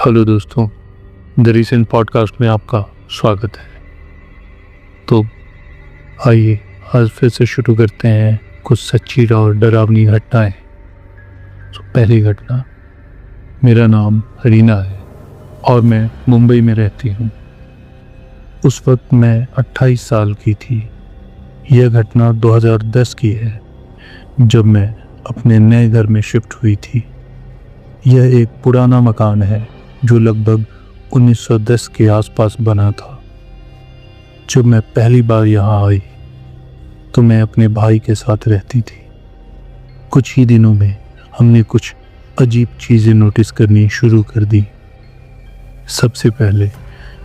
Hello दोस्तों, the recent podcast में आपका स्वागत है। तो आइए आज फिर से शुरू करते हैं कुछ सच्ची और डरावनी घटनाएं। तो पहली घटना, मेरा नाम रीना है और मैं मुंबई में रहती हूँ। उस वक्त मैं 28 साल की थी। यह घटना 2010 की है, जब मैं अपने नए घर में शिफ्ट हुई थी। यह एक पुराना मकान है जो लगभग 1910 के आसपास बना था। जब मैं पहली बार यहाँ आई तो मैं अपने भाई के साथ रहती थी। कुछ ही दिनों में हमने कुछ अजीब चीज़ें नोटिस करनी शुरू कर दी। सबसे पहले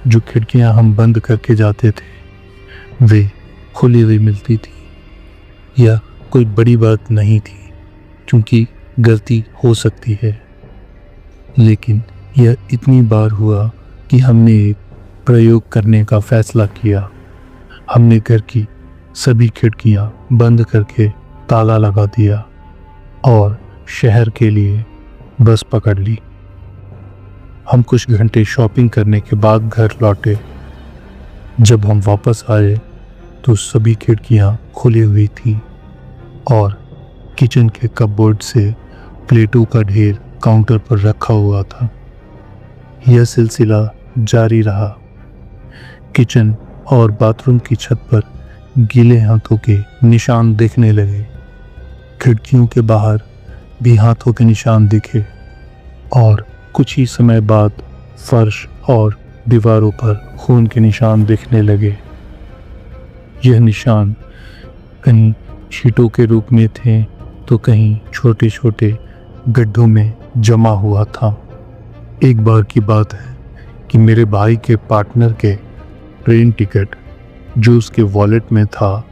जो खिड़कियाँ हम बंद करके जाते थे वे खुली हुई मिलती थी। यह कोई बड़ी बात नहीं थी क्योंकि गलती हो सकती है, लेकिन यह इतनी बार हुआ कि हमने एक प्रयोग करने का फैसला किया। हमने घर की सभी खिड़कियां बंद करके ताला लगा दिया और शहर के लिए बस पकड़ ली। हम कुछ घंटे शॉपिंग करने के बाद घर लौटे। जब हम वापस आए तो सभी खिड़कियां खुली हुई थी और किचन के कपबोर्ड से प्लेटों का ढेर काउंटर पर रखा हुआ था। यह सिलसिला जारी रहा। किचन और बाथरूम की छत पर गीले हाथों के निशान दिखने लगे। खिड़कियों के बाहर भी हाथों के निशान दिखे और कुछ ही समय बाद फर्श और दीवारों पर खून के निशान दिखने लगे। यह निशान कहीं छींटों के रूप में थे तो कहीं छोटे छोटे गड्ढों में जमा हुआ था। एक बार की बात है कि मेरे भाई के पार्टनर के ट्रेन टिकट जो उसके वॉलेट में था,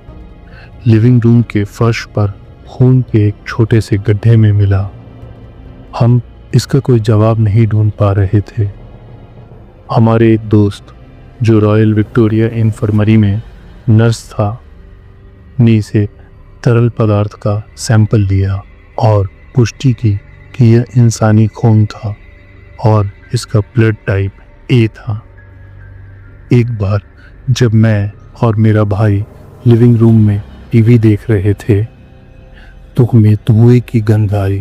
लिविंग रूम के फर्श पर खून के एक छोटे से गड्ढे में मिला। हम इसका कोई जवाब नहीं ढूंढ पा रहे थे। हमारे एक दोस्त जो रॉयल विक्टोरिया इन्फर्मरी में नर्स था ने इसे तरल पदार्थ का सैंपल लिया और पुष्टि की कि यह इंसानी खून था और इसका ब्लड टाइप ए था। एक बार जब मैं और मेरा भाई लिविंग रूम में टीवी देख रहे थे तो हमें धुएं की गंध आई।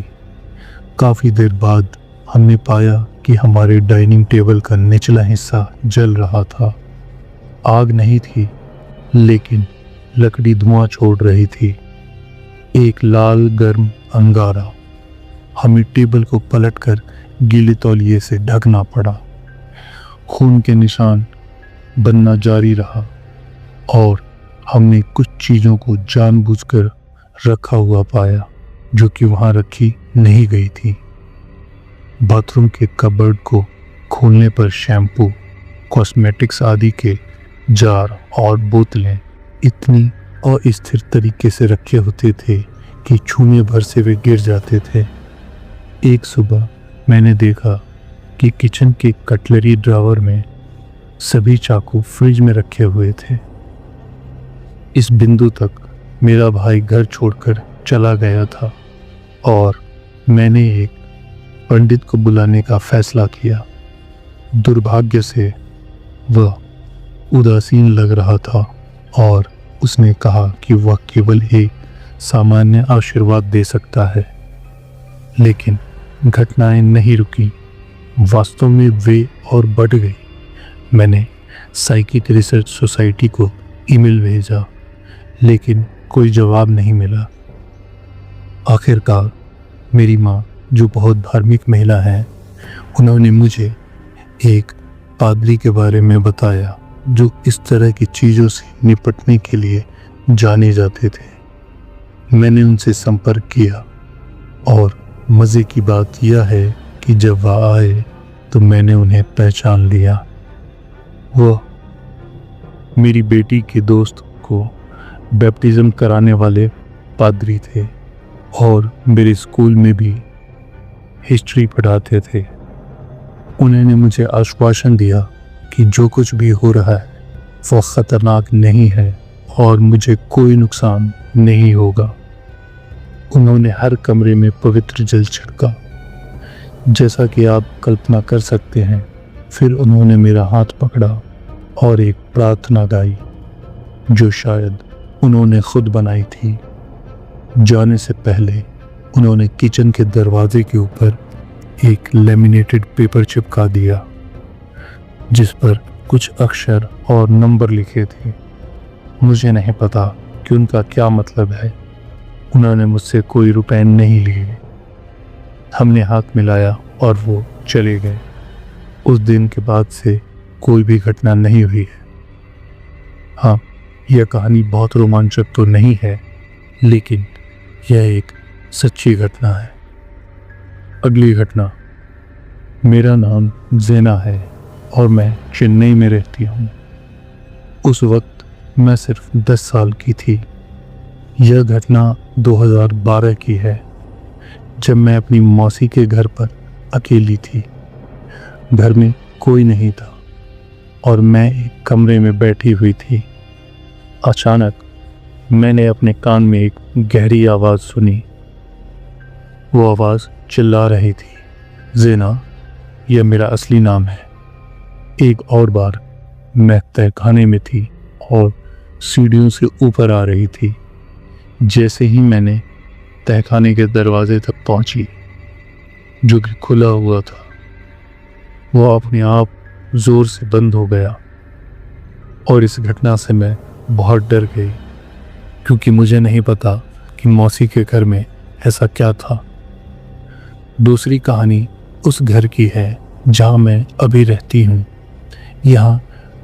काफ़ी देर बाद हमने पाया कि हमारे डाइनिंग टेबल का निचला हिस्सा जल रहा था। आग नहीं थी, लेकिन लकड़ी धुआं छोड़ रही थी। एक लाल गर्म अंगारा। हमें टेबल को पलटकर गीले तौलिए से ढकना पड़ा। खून के निशान बनना जारी रहा और हमने कुछ चीज़ों को जानबूझकर रखा हुआ पाया जो कि वहाँ रखी नहीं गई थी। बाथरूम के कबर्ड को खोलने पर शैम्पू, कॉस्मेटिक्स आदि के जार और बोतलें इतनी अस्थिर तरीके से रखे होते थे कि छूने भर से वे गिर जाते थे। एक सुबह मैंने देखा कि किचन के कटलरी ड्रॉवर में सभी चाकू फ्रिज में रखे हुए थे। इस बिंदु तक मेरा भाई घर छोड़कर चला गया था और मैंने एक पंडित को बुलाने का फैसला किया। दुर्भाग्य से वह उदासीन लग रहा था और उसने कहा कि वह केवल एक सामान्य आशीर्वाद दे सकता है। लेकिन घटनाएं नहीं रुकी। वास्तव में वे और बढ़ गई। मैंने साइकिक रिसर्च सोसाइटी को ईमेल भेजा, लेकिन कोई जवाब नहीं मिला। आखिरकार मेरी माँ, जो बहुत धार्मिक महिला है, उन्होंने मुझे एक पादरी के बारे में बताया जो इस तरह की चीज़ों से निपटने के लिए जाने जाते थे। मैंने उनसे संपर्क किया और मज़े की बात यह है कि जब वह आए तो मैंने उन्हें पहचान लिया। वह मेरी बेटी के दोस्त को बैप्टिज़्म कराने वाले पादरी थे और मेरे स्कूल में भी हिस्ट्री पढ़ाते थे। उन्होंने मुझे आश्वासन दिया कि जो कुछ भी हो रहा है वो ख़तरनाक नहीं है और मुझे कोई नुकसान नहीं होगा। उन्होंने हर कमरे में पवित्र जल छिड़का। जैसा कि आप कल्पना कर सकते हैं, फिर उन्होंने मेरा हाथ पकड़ा और एक प्रार्थना गाई जो शायद उन्होंने खुद बनाई थी। जाने से पहले उन्होंने किचन के दरवाजे के ऊपर एक लेमिनेटेड पेपर चिपका दिया जिस पर कुछ अक्षर और नंबर लिखे थे। मुझे नहीं पता कि उनका क्या मतलब है। उन्होंने मुझसे कोई रुपए नहीं लिए। हमने हाथ मिलाया और वो चले गए। उस दिन के बाद से कोई भी घटना नहीं हुई है। हाँ, यह कहानी बहुत रोमांचक तो नहीं है, लेकिन यह एक सच्ची घटना है। अगली घटना। मेरा नाम ज़ेना है और मैं चेन्नई में रहती हूँ। उस वक्त मैं सिर्फ 10 साल की थी। यह घटना 2012 की है, जब मैं अपनी मौसी के घर पर अकेली थी। घर में कोई नहीं था और मैं एक कमरे में बैठी हुई थी। अचानक मैंने अपने कान में एक गहरी आवाज़ सुनी। वो आवाज़ चिल्ला रही थी, ज़ेना, यह मेरा असली नाम है। एक और बार मैं तहखाने में थी और सीढ़ियों से ऊपर आ रही थी। जैसे ही मैंने तहखाने के दरवाजे तक पहुंची, जो कि खुला हुआ था, वो अपने आप जोर से बंद हो गया। और इस घटना से मैं बहुत डर गई, क्योंकि मुझे नहीं पता कि मौसी के घर में ऐसा क्या था। दूसरी कहानी उस घर की है जहाँ मैं अभी रहती हूँ। यहाँ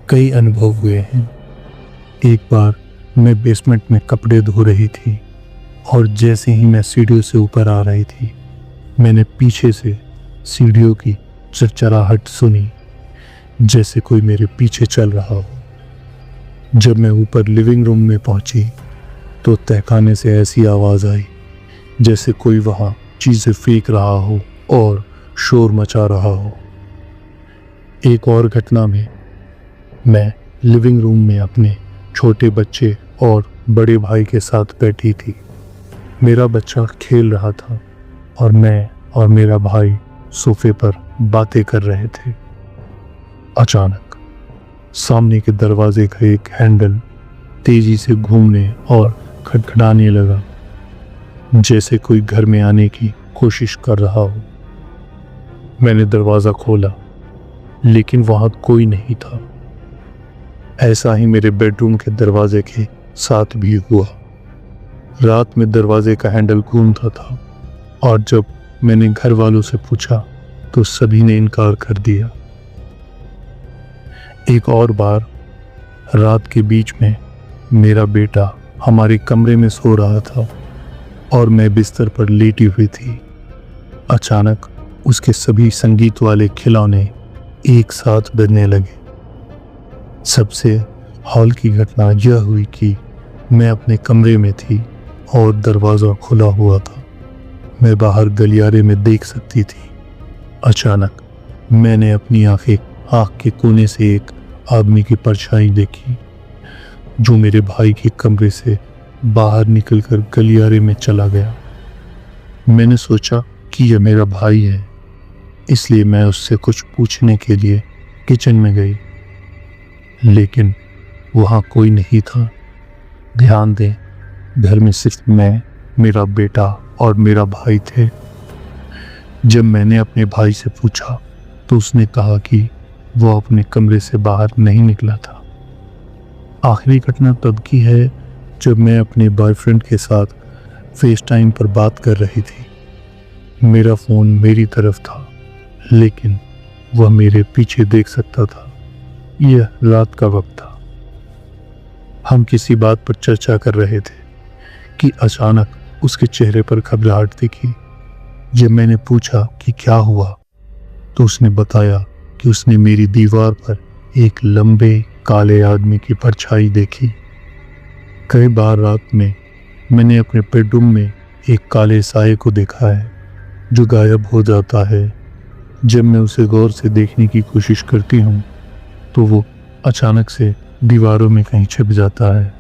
कई अनुभव हुए हैं। एक बार मैं बेसमेंट में कपड़े धो रही थी और जैसे ही मैं सीढ़ियों से ऊपर आ रही थी, मैंने पीछे से सीढ़ियों की चरचराहट सुनी, जैसे कोई मेरे पीछे चल रहा हो। जब मैं ऊपर लिविंग रूम में पहुंची तो तहखाने से ऐसी आवाज़ आई जैसे कोई वहाँ चीज़ें फेंक रहा हो और शोर मचा रहा हो। एक और घटना में मैं लिविंग रूम में अपने छोटे बच्चे और बड़े भाई के साथ बैठी थी। मेरा बच्चा खेल रहा था और मैं और मेरा भाई सोफे पर बातें कर रहे थे। अचानक सामने के दरवाजे का एक हैंडल तेजी से घूमने और खटखटाने लगा, जैसे कोई घर में आने की कोशिश कर रहा हो। मैंने दरवाज़ा खोला, लेकिन वहाँ कोई नहीं था। ऐसा ही मेरे बेडरूम के दरवाजे के साथ भी हुआ। रात में दरवाजे का हैंडल घूमता था और जब मैंने घर वालों से पूछा तो सभी ने इनकार कर दिया। एक और बार रात के बीच में मेरा बेटा हमारे कमरे में सो रहा था और मैं बिस्तर पर लेटी हुई थी। अचानक उसके सभी संगीत वाले खिलौने एक साथ बजने लगे। सबसे हॉल की घटना यह हुई कि मैं अपने कमरे में थी और दरवाज़ा खुला हुआ था। मैं बाहर गलियारे में देख सकती थी। अचानक मैंने अपनी आँख के कोने से एक आदमी की परछाई देखी, जो मेरे भाई के कमरे से बाहर निकलकर गलियारे में चला गया। मैंने सोचा कि यह मेरा भाई है, इसलिए मैं उससे कुछ पूछने के लिए किचन में गई, लेकिन वहाँ कोई नहीं था। ध्यान दें, घर में सिर्फ मैं, मेरा बेटा और मेरा भाई थे। जब मैंने अपने भाई से पूछा तो उसने कहा कि वो अपने कमरे से बाहर नहीं निकला था। आखिरी घटना तब की है जब मैं अपने बॉयफ्रेंड के साथ फेस टाइम पर बात कर रही थी। मेरा फ़ोन मेरी तरफ था, लेकिन वह मेरे पीछे देख सकता था। यह रात का वक्त था। हम किसी बात पर चर्चा कर रहे थे कि अचानक उसके चेहरे पर घबराहट दिखी। जब मैंने पूछा कि क्या हुआ, तो उसने बताया कि उसने मेरी दीवार पर एक लंबे काले आदमी की परछाई देखी। कई बार रात में मैंने अपने बेडरूम में एक काले साये को देखा है, जो गायब हो जाता है। जब मैं उसे गौर से देखने की कोशिश करती हूँ तो वो अचानक से दीवारों में कहीं छिप जाता है।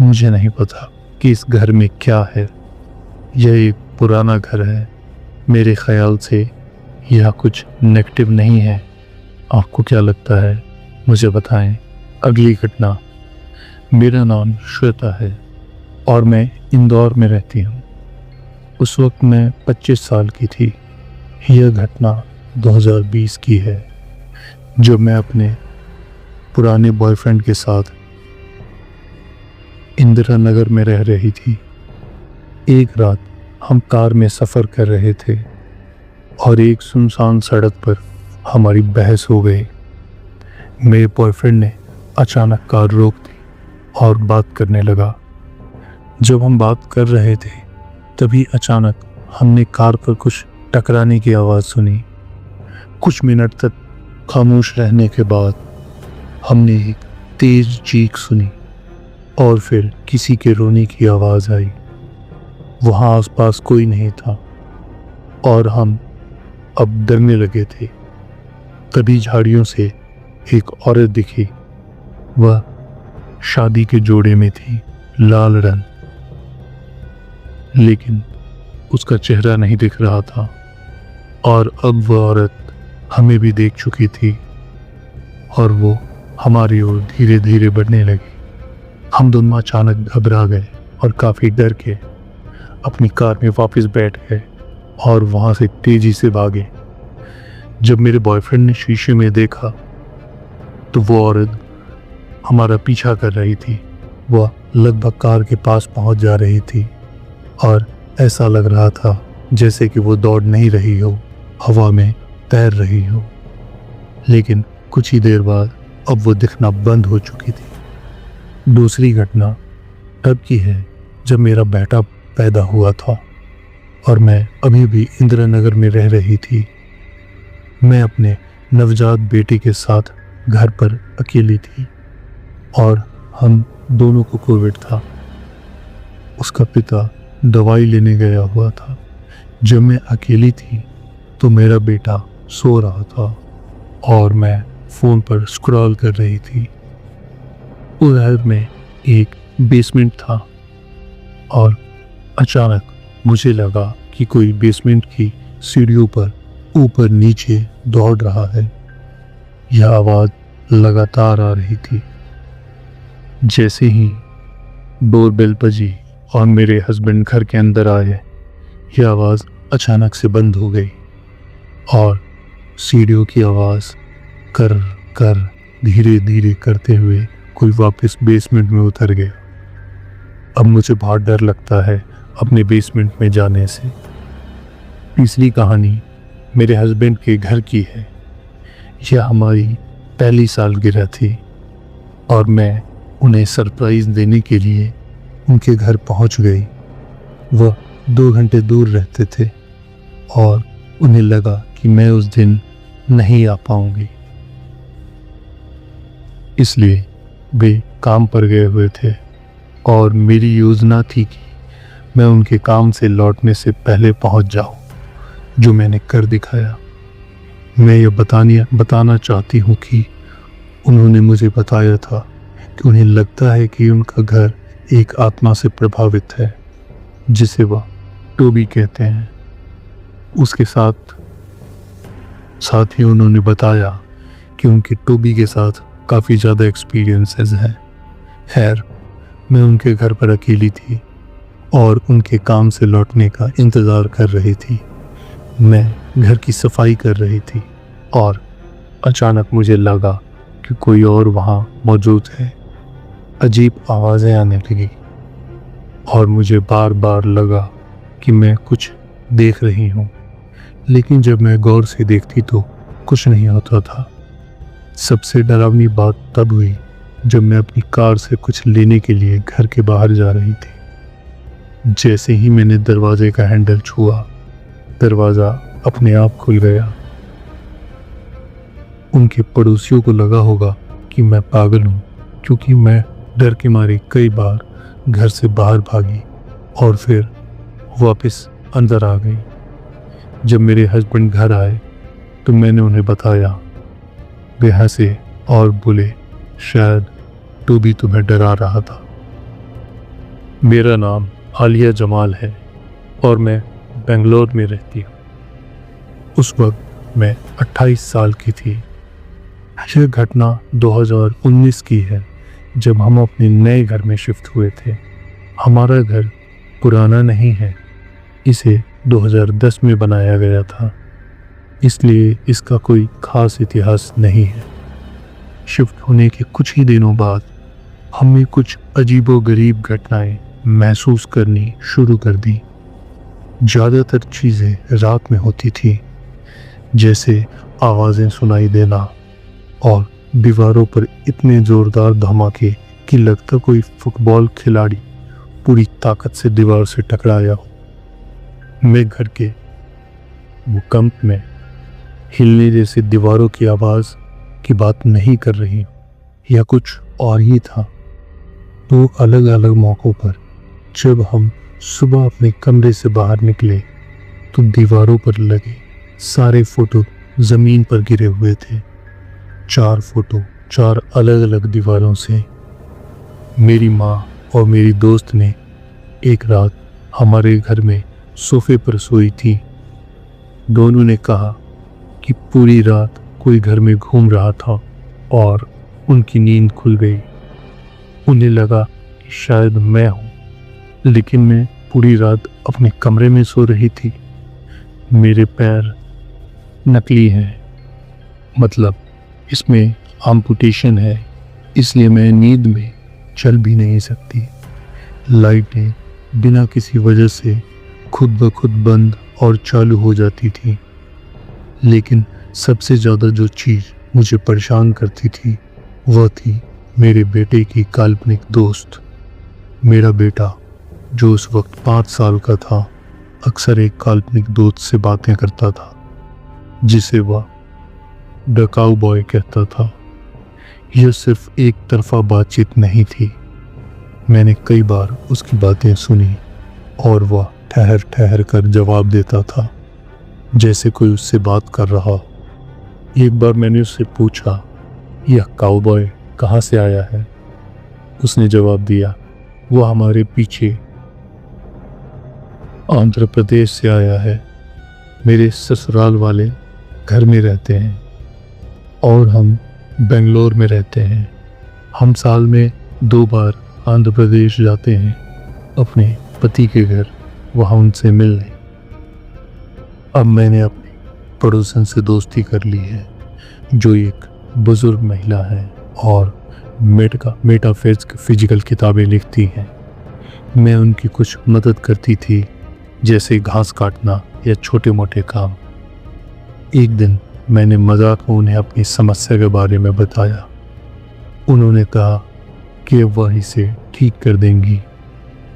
मुझे नहीं पता कि इस घर में क्या है। यह एक पुराना घर है। मेरे ख्याल से यह कुछ नेगेटिव नहीं है। आपको क्या लगता है, मुझे बताएं। अगली घटना। मेरा नाम श्वेता है और मैं इंदौर में रहती हूँ। उस वक्त मैं 25 साल की थी। यह घटना 2020 की है, जब मैं अपने पुराने बॉयफ्रेंड के साथ इंदिरा नगर में रह रही थी। एक रात हम कार में सफ़र कर रहे थे और एक सुनसान सड़क पर हमारी बहस हो गई। मेरे बॉयफ्रेंड ने अचानक कार रोक दी और बात करने लगा। जब हम बात कर रहे थे तभी अचानक हमने कार पर कुछ टकराने की आवाज़ सुनी। कुछ मिनट तक खामोश रहने के बाद हमने एक तेज चीख सुनी और फिर किसी के रोने की आवाज़ आई। वहाँ आसपास कोई नहीं था और हम अब डरने लगे थे। तभी झाड़ियों से एक औरत दिखी। वह शादी के जोड़े में थी, लाल रंग, लेकिन उसका चेहरा नहीं दिख रहा था। और अब वह औरत हमें भी देख चुकी थी और वो हमारी ओर धीरे धीरे बढ़ने लगी। हम दोनों अचानक घबरा गए और काफ़ी डर के अपनी कार में वापस बैठ गए और वहाँ से तेज़ी से भागे। जब मेरे बॉयफ्रेंड ने शीशे में देखा तो वो औरत हमारा पीछा कर रही थी। वह लगभग कार के पास पहुँच जा रही थी और ऐसा लग रहा था जैसे कि वो दौड़ नहीं रही हो, हवा में तैर रही हो। लेकिन कुछ ही देर बाद अब वो दिखना बंद हो चुकी थी। दूसरी घटना तब की है जब मेरा बेटा पैदा हुआ था और मैं अभी भी इंदिरा नगर में रह रही थी। मैं अपने नवजात बेटे के साथ घर पर अकेली थी और हम दोनों को कोविड था। उसका पिता दवाई लेने गया हुआ था। जब मैं अकेली थी तो मेरा बेटा सो रहा था और मैं फ़ोन पर स्क्रॉल कर रही थी। उधर में एक बेसमेंट था और अचानक मुझे लगा कि कोई बेसमेंट की सीढ़ियों पर ऊपर नीचे दौड़ रहा है। यह आवाज़ लगातार आ रही थी। जैसे ही डोरबेल बजी और मेरे हस्बैंड घर के अंदर आए, यह आवाज़ अचानक से बंद हो गई और सीढ़ियों की आवाज़ कर कर धीरे धीरे करते हुए कोई वापस बेसमेंट में उतर गया। अब मुझे बहुत डर लगता है अपने बेसमेंट में जाने से। तीसरी कहानी मेरे हस्बैंड के घर की है। यह हमारी पहली सालगिरह थी और मैं उन्हें सरप्राइज़ देने के लिए उनके घर पहुंच गई। वह 2 घंटे दूर रहते थे और उन्हें लगा कि मैं उस दिन नहीं आ पाऊंगी, इसलिए वे काम पर गए हुए थे और मेरी योजना थी कि मैं उनके काम से लौटने से पहले पहुंच जाऊं, जो मैंने कर दिखाया। मैं यह बताना चाहती हूं कि उन्होंने मुझे बताया था कि उन्हें लगता है कि उनका घर एक आत्मा से प्रभावित है, जिसे वह टोबी कहते हैं। उसके साथ ही उन्होंने बताया कि उनके टोबी के साथ काफ़ी ज़्यादा एक्सपीरियंसेस हैं। खैर, मैं उनके घर पर अकेली थी और उनके काम से लौटने का इंतज़ार कर रही थी। मैं घर की सफाई कर रही थी और अचानक मुझे लगा कि कोई और वहाँ मौजूद है। अजीब आवाज़ें आने लगी और मुझे बार बार लगा कि मैं कुछ देख रही हूँ, लेकिन जब मैं गौर से देखती तो कुछ नहीं होता था। सबसे डरावनी बात तब हुई जब मैं अपनी कार से कुछ लेने के लिए घर के बाहर जा रही थी। जैसे ही मैंने दरवाजे का हैंडल छुआ, दरवाज़ा अपने आप खुल गया। उनके पड़ोसियों को लगा होगा कि मैं पागल हूँ, क्योंकि मैं डर के मारे कई बार घर से बाहर भागी और फिर वापस अंदर आ गई। जब मेरे हस्बैंड घर आए तो मैंने उन्हें बताया। वे हंसे और बोले, शायद टोबी तुम्हें डरा रहा था। मेरा नाम आलिया जमाल है और मैं बेंगलोर में रहती हूँ। उस वक्त मैं 28 साल की थी। यह घटना 2019 की है, जब हम अपने नए घर में शिफ्ट हुए थे। हमारा घर पुराना नहीं है, इसे 2010 में बनाया गया था, इसलिए इसका कोई खास इतिहास नहीं है। शिफ्ट होने के कुछ ही दिनों बाद हमें कुछ अजीबोगरीब घटनाएं महसूस करनी शुरू कर दी। ज़्यादातर चीज़ें रात में होती थी, जैसे आवाज़ें सुनाई देना और दीवारों पर इतने ज़ोरदार धमाके कि लगता कोई फुटबॉल खिलाड़ी पूरी ताकत से दीवार से टकराया हो। मैं घर के भूकंप में हिलने जैसी दीवारों की आवाज़ की बात नहीं कर रही हूँ, या कुछ और ही था। तो अलग अलग मौक़ों पर जब हम सुबह अपने कमरे से बाहर निकले तो दीवारों पर लगे सारे फ़ोटो ज़मीन पर गिरे हुए थे। 4 फ़ोटो 4 अलग अलग दीवारों से। मेरी माँ और मेरी दोस्त ने एक रात हमारे घर में सोफ़े पर सोई थी। दोनों ने कहा कि पूरी रात कोई घर में घूम रहा था और उनकी नींद खुल गई। उन्हें लगा कि शायद मैं हूँ, लेकिन मैं पूरी रात अपने कमरे में सो रही थी। मेरे पैर नकली हैं, मतलब इसमें आम्पुटेशन है, इसलिए मैं नींद में चल भी नहीं सकती। लाइटें बिना किसी वजह से खुद ब खुद बंद और चालू हो जाती थी। लेकिन सबसे ज़्यादा जो चीज़ मुझे परेशान करती थी वह थी मेरे बेटे की काल्पनिक दोस्त। मेरा बेटा, जो उस वक्त 5 साल का था, अक्सर एक काल्पनिक दोस्त से बातें करता था, जिसे वह द काउबॉय कहता था। यह सिर्फ एक तरफा बातचीत नहीं थी। मैंने कई बार उसकी बातें सुनी और वह ठहर ठहर कर जवाब देता था, जैसे कोई उससे बात कर रहा। एक बार मैंने उससे पूछा, यह काउबॉय कहाँ से आया है? उसने जवाब दिया, वह हमारे पीछे आंध्र प्रदेश से आया है। मेरे ससुराल वाले घर में रहते हैं और हम बेंगलोर में रहते हैं। हम साल में 2 बार आंध्र प्रदेश जाते हैं अपने पति के घर, वहाँ उनसे मिलने। अब मैंने अपने पड़ोसन से दोस्ती कर ली है, जो एक बुज़ुर्ग महिला है और मेटाफिज़िकल किताबें लिखती हैं। मैं उनकी कुछ मदद करती थी, जैसे घास काटना या छोटे मोटे काम। एक दिन मैंने मजाक में उन्हें अपनी समस्या के बारे में बताया। उन्होंने कहा कि वह इसे ठीक कर देंगी।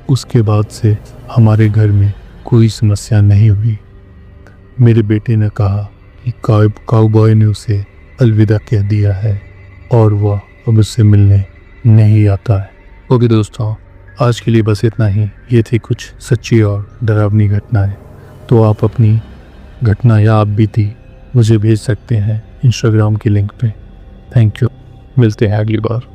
उसके बाद से हमारे घर में कोई समस्या नहीं हुई। मेरे बेटे ने कहा कि काउबॉय ने उसे अलविदा कह दिया है और वह अब उससे मिलने नहीं आता है। ओके दोस्तों, आज के लिए बस इतना ही। ये थी कुछ सच्ची और डरावनी घटनाएं। तो आप अपनी घटना या आप बीती मुझे भेज सकते हैं इंस्टाग्राम के लिंक पे। थैंक यू, मिलते हैं अगली बार।